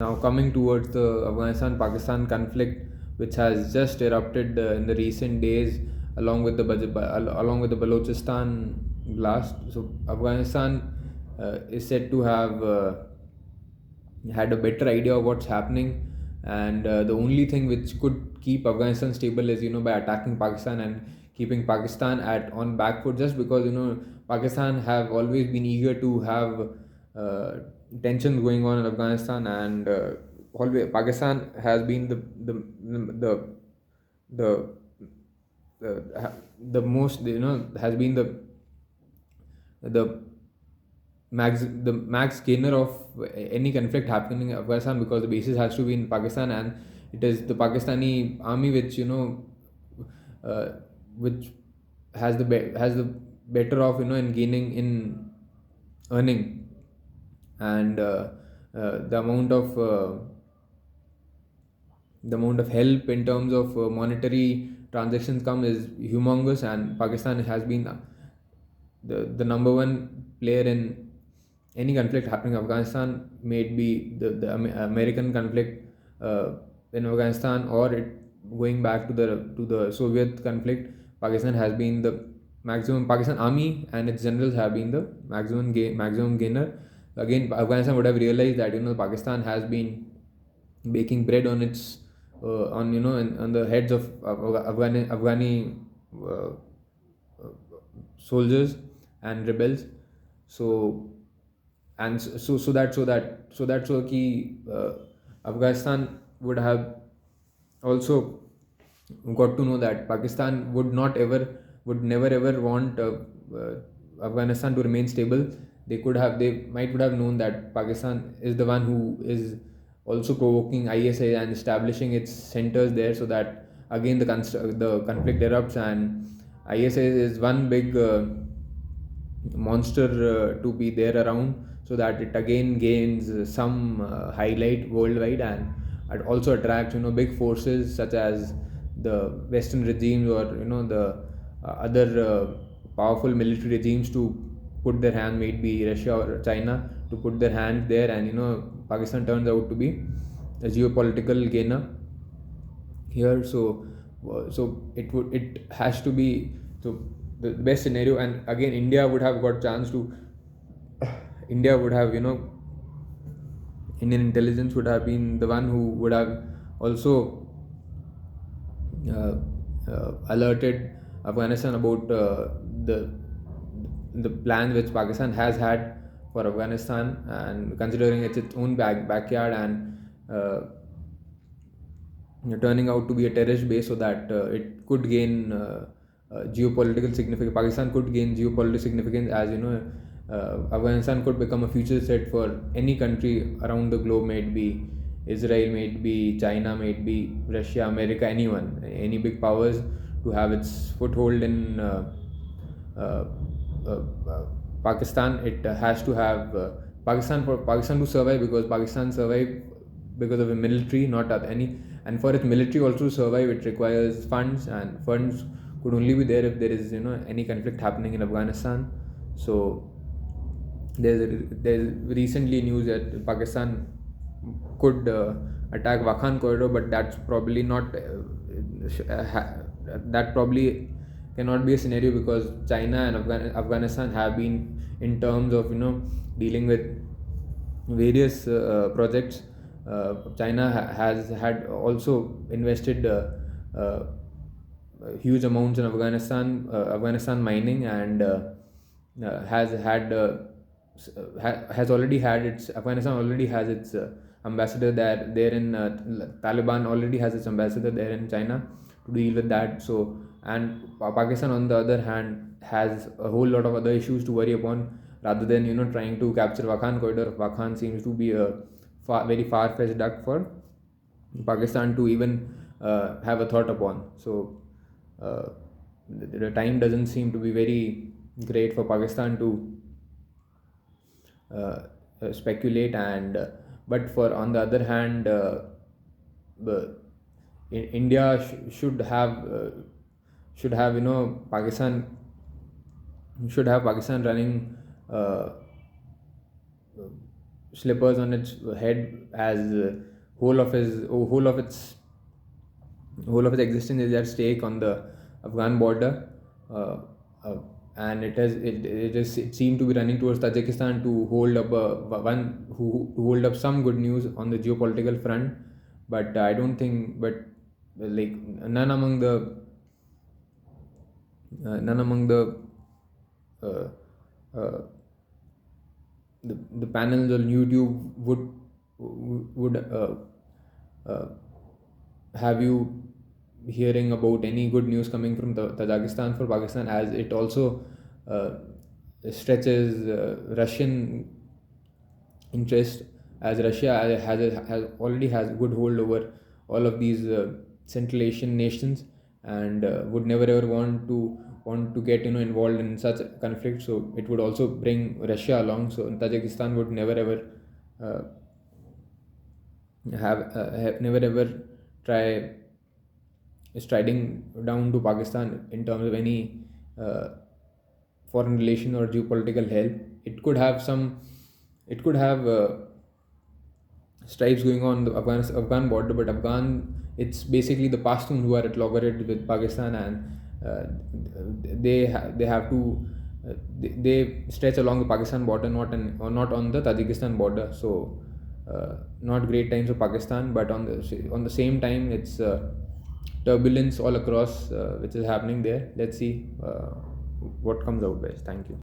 Now, coming towards the Afghanistan Pakistan conflict, which has just erupted in the recent days, along with the Balochistan blast. So, Afghanistan is said to have had a better idea of what's happening, and the only thing which could keep Afghanistan stable is by attacking Pakistan and keeping Pakistan at on back foot. Just because Pakistan have always been eager to have uh, tensions going on in Afghanistan, and always Pakistan has been the the the most has been the the max gainer of any conflict happening in Afghanistan, because the basis has to be in Pakistan, and it is the Pakistani army which uh, which has the better of in gaining in earning, and the amount of help in terms of monetary transactions come is humongous, and Pakistan has been the number one player in any conflict happening in Afghanistan, may it be the American conflict in Afghanistan, or it going back to the Soviet conflict. Pakistan has been the maximum. Pakistan army and its generals have been the maximum gainer. Again, Afghanistan would have realized that Pakistan has been baking bread on its on the heads of Afghani uh, soldiers and rebels. So and so ki Afghanistan would have also got to know that Pakistan would never ever want Afghanistan to remain stable. They might would have known that Pakistan is the one who is also provoking ISI and establishing its centers there, so that again the conflict erupts, and ISI is one big monster to be there around, so that it again gains some highlight worldwide, and it also attracts big forces such as the Western regimes, or the other powerful military regimes to put their hand, maybe Russia or China, to put their hand there, and Pakistan turns out to be a geopolitical gainer here. So it has to be so the best scenario. And again, India would have Indian intelligence would have been the one who would have also uh, alerted Afghanistan about the plan which Pakistan has had for Afghanistan, and considering it's its own backyard, and turning out to be a terrorist base, so that it could gain geopolitical significance. Pakistan could gain geopolitical significance, as Afghanistan could become a future threat for any country around the globe, may it be Israel, may it be China, may it be Russia, America, anyone, any big powers, to have its foothold in uh, uh, uh, Pakistan. It has to have for Pakistan to survive, because Pakistan survive because of a military, not at any. And for its military also to survive, it requires funds, and funds could only be there if there is any conflict happening in Afghanistan. So there's recently news that Pakistan could attack Wakhan corridor, but that's probably not that probably cannot be a scenario, because China and Afghanistan have been in terms of dealing with various projects. China has had also invested uh, huge amounts in Afghanistan mining, and has had has already had its Afghanistan already has its ambassador there in Taliban already has its ambassador there in China to deal with that. So, and Pakistan on the other hand has a whole lot of other issues to worry upon, rather than trying to capture Wakhan corridor. Wakhan seems to be a very far-fetched duck for Pakistan to even have a thought upon. So uh, the time doesn't seem to be very great for Pakistan to uh, speculate, and but for on the other hand, the India should have Pakistan running uh, slippers on its head, as whole of his whole of its whole of its existence is at stake on the Afghan border, uh, uh, and it seemed to be running towards Tajikistan to hold up to hold up some good news on the geopolitical front. But I don't think, but like none among the uh, uh, the panels on YouTube would uh, have you hearing about any good news coming from Tajikistan for Pakistan, as it also uh, stretches Russian interest, as Russia has already has good hold over all of these Central Asian nations, and would never ever want to get involved in such a conflict. So it would also bring Russia along. So Tajikistan would never ever uh, have never ever try striding down to Pakistan in terms of any uh, foreign relation or geopolitical help. It could have some. It could have stripes going on the Afghan border, but it's basically the Pashtun who are at loggerheads with Pakistan, and they have to they stretch along the Pakistan border, not on the Tajikistan border. So not great times for Pakistan, but on the same time, it's turbulence all across which is happening there. Let's see what comes out best. Thank you.